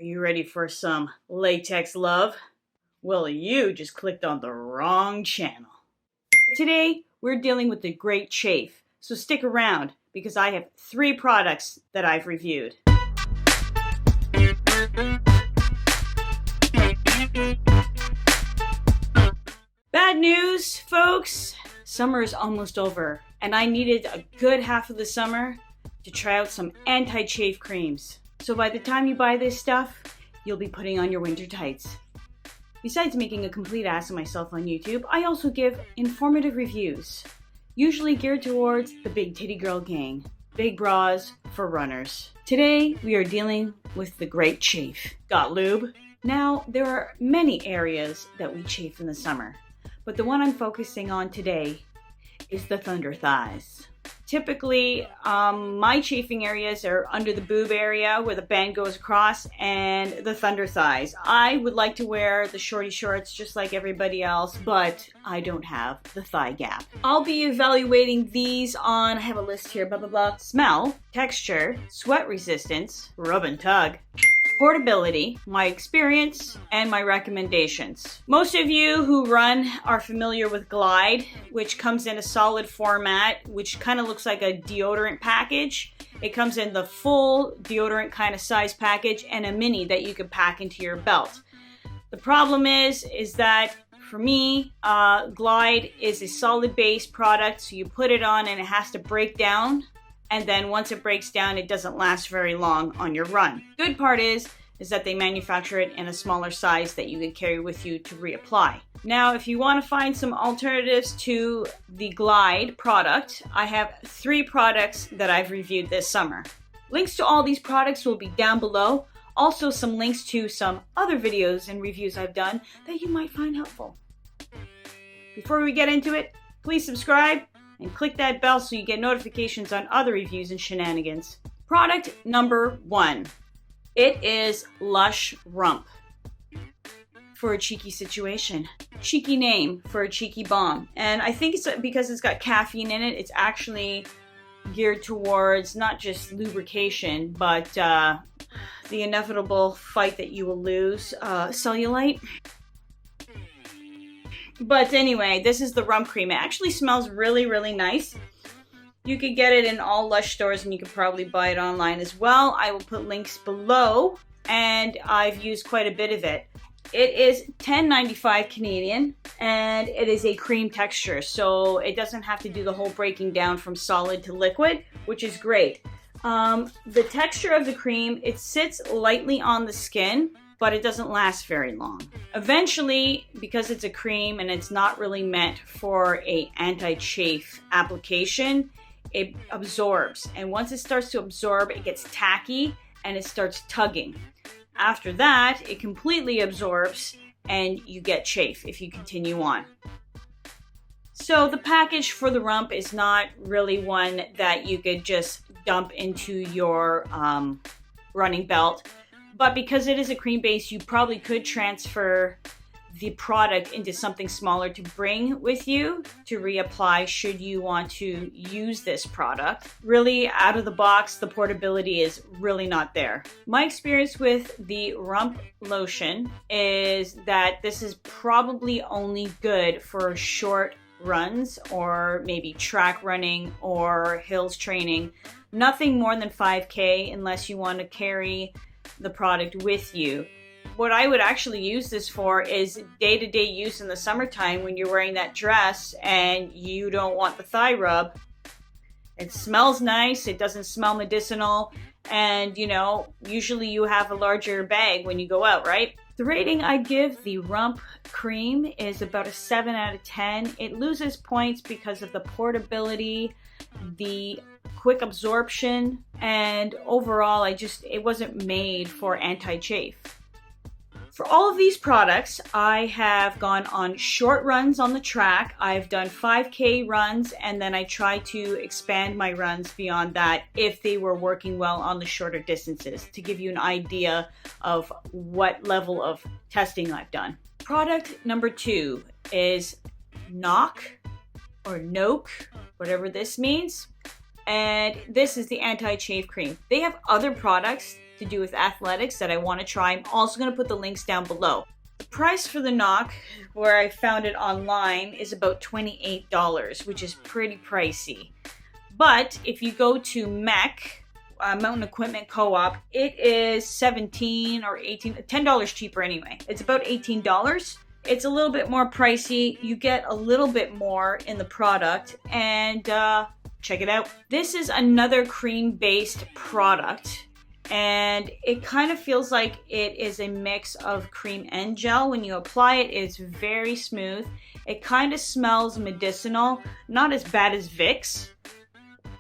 Are you ready for some latex love? Well, you just clicked on the wrong channel. Today, we're dealing with the Great Chafe, so stick around because I have 3 products that I've reviewed. Bad news, folks! Summer is almost over, and I needed a good half of the summer to try out some anti-chafe creams. So by the time you buy this stuff, you'll be putting on your winter tights. Besides making a complete ass of myself on YouTube, I also give informative reviews, usually geared towards the big titty girl gang, big bras for runners. Today, we are dealing with the Great Chafe. Got lube? Now, there are many areas that we chafe in the summer, but the one I'm focusing on today is the thunder thighs. Typically, my chafing areas are under the boob area where the band goes across and the thunder thighs. I would like to wear the shorty shorts just like everybody else, but I don't have the thigh gap. I'll be evaluating these on, I have a list here, blah, blah, blah. Smell, texture, sweat resistance, rub and tug, portability, my experience, and my recommendations. Most of you who run are familiar with Glide, which comes in a solid format, which kind of looks like a deodorant package. It comes in the full deodorant kind of size package and a mini that you could pack into your belt. The problem is that for me, Glide is a solid base product, so you put it on and it has to break down. And then once it breaks down, it doesn't last very long on your run. Good part is that they manufacture it in a smaller size that you can carry with you to reapply. Now, if you want to find some alternatives to the Glide product, I have 3 products that I've reviewed this summer. Links to all these products will be down below. Also, some links to some other videos and reviews I've done that you might find helpful. Before we get into it, please subscribe and click that bell so you get notifications on other reviews and shenanigans. Product number 1. It is Lush Rump. For a cheeky situation. Cheeky name for a cheeky bomb. And I think it's because it's got caffeine in it, it's actually geared towards not just lubrication, but the inevitable fight that you will lose, cellulite. But anyway, this is the Rump cream. It actually smells really, really nice. You could get it in all Lush stores and you could probably buy it online as well. I will put links below and I've used quite a bit of it. It is $10.95 Canadian and it is a cream texture, so it doesn't have to do the whole breaking down from solid to liquid, which is great. The texture of the cream, it sits lightly on the skin, but it doesn't last very long. Eventually, because it's a cream and it's not really meant for an anti-chafe application, it absorbs. And once it starts to absorb, it gets tacky and it starts tugging. After that, it completely absorbs and you get chafe if you continue on. So the package for the Rump is not really one that you could just dump into your running belt. But because it is a cream base, you probably could transfer the product into something smaller to bring with you to reapply should you want to use this product. Really, out of the box, the portability is really not there. My experience with the Rump lotion is that this is probably only good for short runs or maybe track running or hills training. Nothing more than 5K unless you want to carry the product with you. What I would actually use this for is day-to-day use in the summertime when you're wearing that dress and you don't want the thigh rub. It smells nice, it doesn't smell medicinal, and you know, usually you have a larger bag when you go out, right? The rating I give the Rump cream is about a 7 out of 10. It loses points because of the portability, the quick absorption, and overall it wasn't made for anti-chafe. For all of these products, I have gone on short runs on the track. I've done 5K runs, and then I try to expand my runs beyond that if they were working well on the shorter distances, to give you an idea of what level of testing I've done. Product number 2 is NOK or NOK, whatever this means. And this is the anti-chafe cream. They have other products to do with athletics that I want to try. I'm also going to put the links down below. The price for the NOK, where I found it online, is about $28, which is pretty pricey. But if you go to MEC, Mountain Equipment Co-op, it is $17 or $18, $10 cheaper anyway. It's about $18. It's a little bit more pricey. You get a little bit more in the product, and check it out. This is another cream-based product, and it kind of feels like it is a mix of cream and gel. When you apply it, it's very smooth. It kind of smells medicinal, not as bad as Vicks.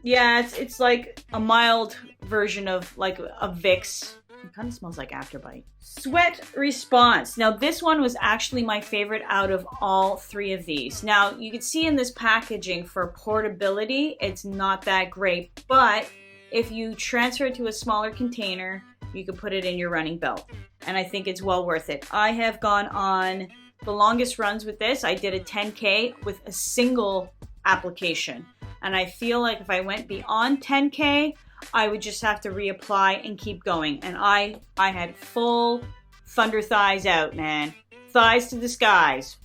Yeah, it's like a mild version of like a Vicks. It kind of smells like Afterbite. Sweat response. Now this one was actually my favorite out of all three of these. Now you can see in this packaging for portability, it's not that great, but if you transfer it to a smaller container, you can put it in your running belt. And I think it's well worth it. I have gone on the longest runs with this. I did a 10K with a single application. And I feel like if I went beyond 10K, I would just have to reapply and keep going. And I had full thunder thighs out, man. Thighs to the skies.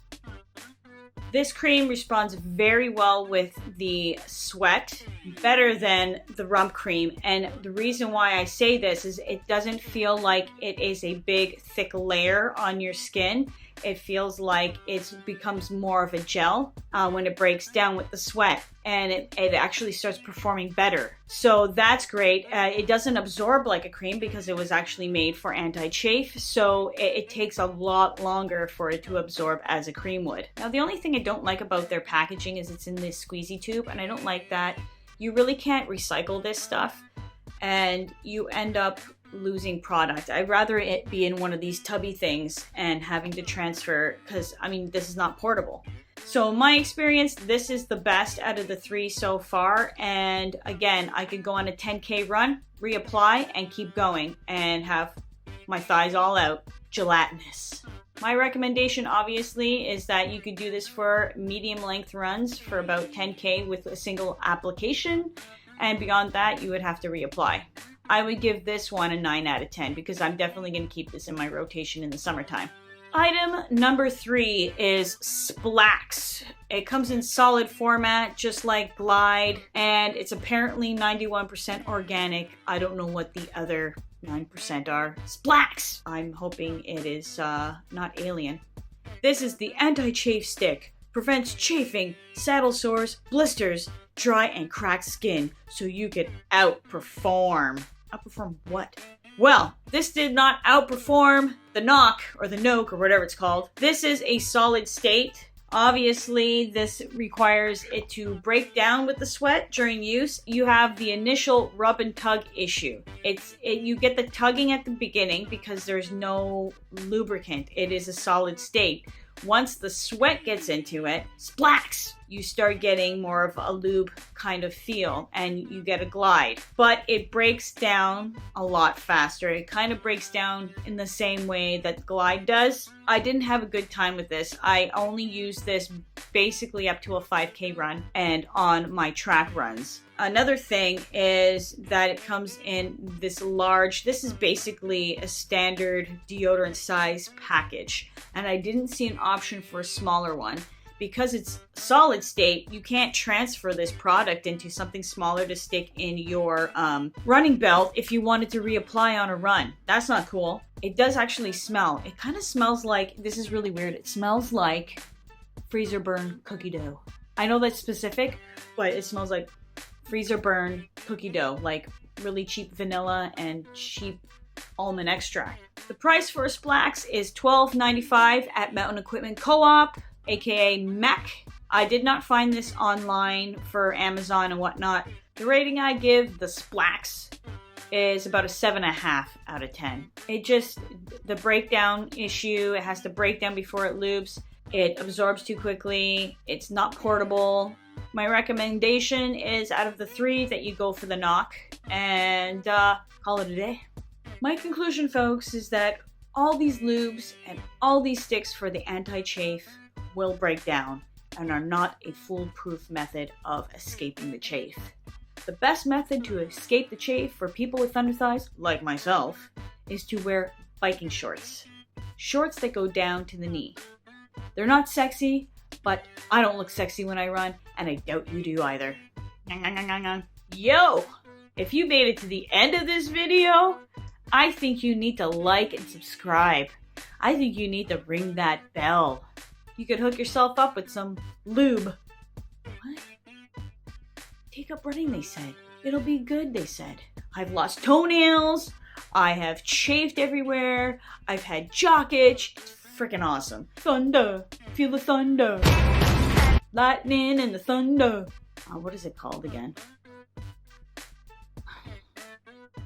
This cream responds very well with the sweat, better than the Rump cream. And the reason why I say this is it doesn't feel like it is a big, thick layer on your skin. It feels like it becomes more of a gel when it breaks down with the sweat, and it actually starts performing better. So that's great. It doesn't absorb like a cream because it was actually made for anti-chafe, so it takes a lot longer for it to absorb as a cream would. Now the only thing I don't like about their packaging is it's in this squeezy tube, and I don't like that. You really can't recycle this stuff, and you end up losing product. I'd rather it be in one of these tubby things and having to transfer, because I mean this is not portable. So in my experience, this is the best out of the three so far, and again, I could go on a 10K run, reapply, and keep going and have my thighs all out, gelatinous. My recommendation obviously is that you could do this for medium length runs for about 10K with a single application, and beyond that you would have to reapply. I would give this one a 9 out of 10 because I'm definitely going to keep this in my rotation in the summertime. Item number 3 is Splax. It comes in solid format, just like Glide, and it's apparently 91% organic. I don't know what the other 9% are. Splax! I'm hoping it is not alien. This is the anti-chafe stick. Prevents chafing, saddle sores, blisters, dry and cracked skin, so you can outperform. Outperform what? Well, this did not outperform the NOK or the NOK or whatever it's called. This is a solid state. Obviously, this requires it to break down with the sweat during use. You have the initial rub and tug issue. You get the tugging at the beginning because there's no lubricant. It is a solid state. Once the sweat gets into it, Splax, you start getting more of a lube kind of feel and you get a glide. But it breaks down a lot faster. It kind of breaks down in the same way that Glide does. I didn't have a good time with this. I only used this basically up to a 5K run and on my track runs. Another thing is that it comes in this large, this is basically a standard deodorant size package. And I didn't see an option for a smaller one. Because it's solid state, you can't transfer this product into something smaller to stick in your running belt if you wanted to reapply on a run. That's not cool. It does actually smell. It kind of smells like, this is really weird, it smells like freezer burn cookie dough. I know that's specific, but it smells like freezer burn cookie dough, like really cheap vanilla and cheap almond extract. The price for a Splax is $12.95 at Mountain Equipment Co-op, aka MEC. I did not find this online for Amazon and whatnot. The rating I give the Splax is about a 7.5 out of 10. The breakdown issue, it has to break down before it lubes. It absorbs too quickly. It's not portable. My recommendation is out of the three that you go for the NOK and call it a day. My conclusion, folks, is that all these lubes and all these sticks for the anti-chafe will break down and are not a foolproof method of escaping the chafe. The best method to escape the chafe for people with thunder thighs, like myself, is to wear biking shorts. Shorts that go down to the knee. They're not sexy, but I don't look sexy when I run, and I doubt you do either. Yo! If you made it to the end of this video, I think you need to like and subscribe. I think you need to ring that bell. You could hook yourself up with some lube. What? Take up running, they said. It'll be good, they said. I've lost toenails. I have chafed everywhere. I've had jock itch. It's freaking awesome. Thunder. Feel the thunder. Lightning and the thunder. What is it called again?